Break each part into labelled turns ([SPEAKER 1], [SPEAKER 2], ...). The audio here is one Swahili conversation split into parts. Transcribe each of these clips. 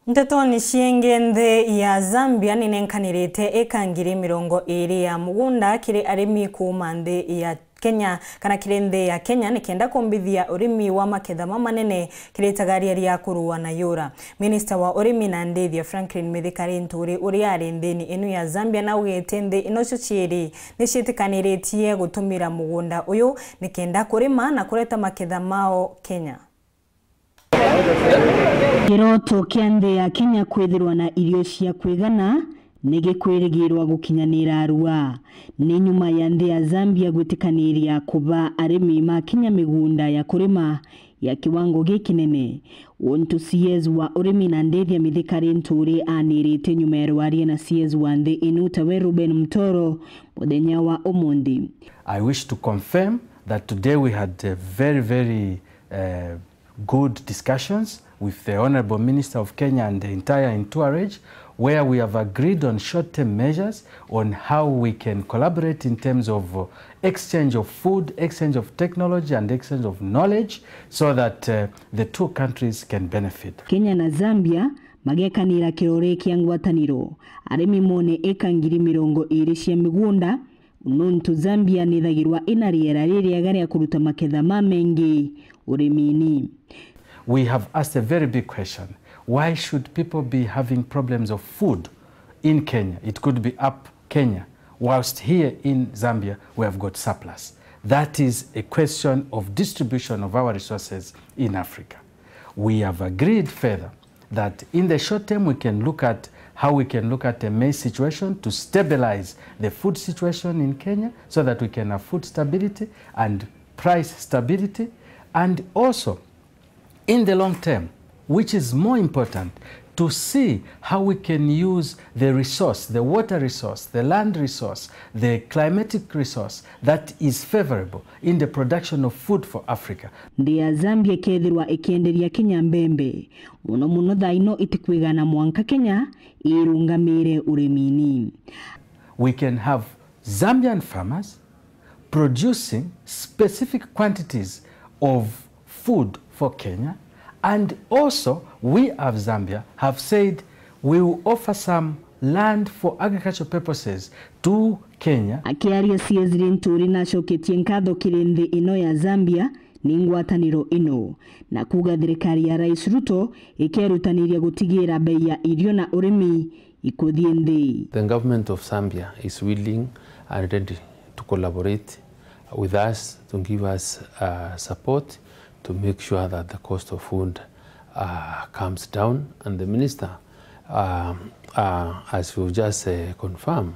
[SPEAKER 1] Ntetoni shiengende ya Zambia ninenkanirete ekangiri mirongo iri ya mugunda kiri arimi kumande ya Kenya kana kirende ya Kenya nikenda kombithia urimi wa maketha manene kiretagaria ria kuruwa na yura. Minister wa urimi na ndethia Franklin Mithikari Nturi uri ari ndeni inu ya Zambia na ugetende inocio ciiri nicitikaniretie gutumira mugunda uyu nikenda kurima na kureta maketha mao Kenya. Kiroto kiande ya Kenya kwithirwa na irio cia kwigana nigikwirigirwa gukinyanira Arua ni nyuma ya nthi ya Zambia gwitikaniria kuba arimi ma Kenya migunda ya kurima ya kiwango gikinene. Wontu CS wa urimi na ndethia Mithikari Nturi anirite nyuma ya rwaria na CS wa nthi inu tawe Ruben Mtoro muthenya wa umundi.
[SPEAKER 2] I wish to confirm that today we had very good discussions with the Honorable Minister of Kenya and the entire entourage, where we have agreed on short-term measures on how we can collaborate in terms of exchange of food, exchange of technology and exchange of knowledge so that the two countries can benefit.
[SPEAKER 1] Kenya na Zambia magekanira kirore kia Ngwataniro arimi mone ekangiri mirongo iri cia migunda nuntu Zambia nithagirwa ina riera riria garia kuruta maketha mamengi urimini.
[SPEAKER 2] We have asked a very big question. Why should people be having problems of food in Kenya? It could be up Kenya, whilst here in Zambia we have got surplus. That is a question of distribution of our resources in Africa. We have agreed further that in the short term we can look at how we can look at a maize situation to stabilize the food situation in Kenya so that we can have food stability and price stability, and also in the long term, which is more important, to see how we can use the resource, the water resource, the land resource, the climatic resource that is favorable in the production of food for Africa.
[SPEAKER 1] Ndia Zambia kethirwa ikienderia Kenya mbembe. Muno thaino itikwigana mwanka Kenya irungamire urimini.
[SPEAKER 2] We can have Zambian farmers producing specific quantities of food for Kenya, and also we of Zambia have said we will offer some land for agricultural purposes to Kenya. Akiaria CS Linturi na shoketie nkatho kirindi ino ya Zambia ni ngwataniro ino na kuga thirikari ya Rais Ruto ikerutaniria gutigira bei ya irio na urimi ikuthie nthi.
[SPEAKER 3] The government of Zambia is willing and ready to collaborate with us to give us support to make sure that the cost of food comes down, and the minister, as we've just confirmed,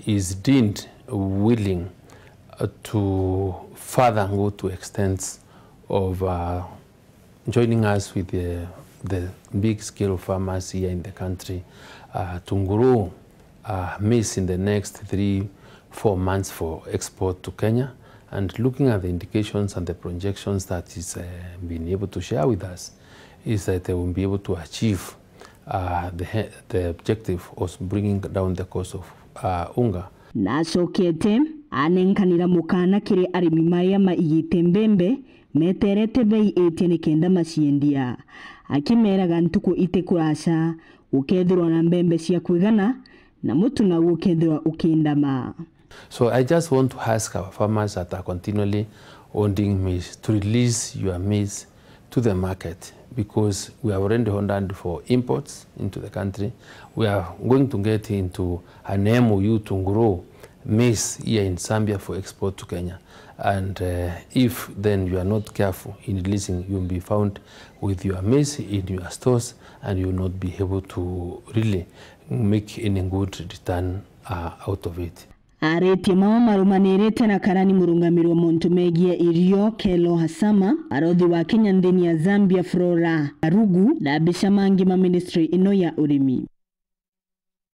[SPEAKER 3] is deemed willing to further go to extents of joining us with the big-scale farmers here in the country to grow maize in the next 3-4 months for export to Kenya. And looking at the indications and the projections that is being able to share with us, is that they will be able to achieve the objective of bringing down the cost of unga.
[SPEAKER 1] Nacokete anenkanira mukana kiri arimi maya maigite mbembe meterete bei etene kenda maciendia akimeraga ntuko ite kurasha ukethirwa na mbembe cia kwigana na mutu na ukethirwa ukindama.
[SPEAKER 3] So I just want to ask our farmers that are continually holding maize to release your maize to the market, because we are already ordered for imports into the country. We are going to get into an MOU to grow maize here in Zambia for export to Kenya. And if then you are not careful in releasing, you will be found with your maize in your stores and you will not be able to really make any good return out of it.
[SPEAKER 1] Areti mama marumanirete na karani murungamiro montu megia irio Kelo Hasama arodhi wa Kenya ndeni ya Zambia Flora Barugu na bishamangi ma ministry ino ya urimi.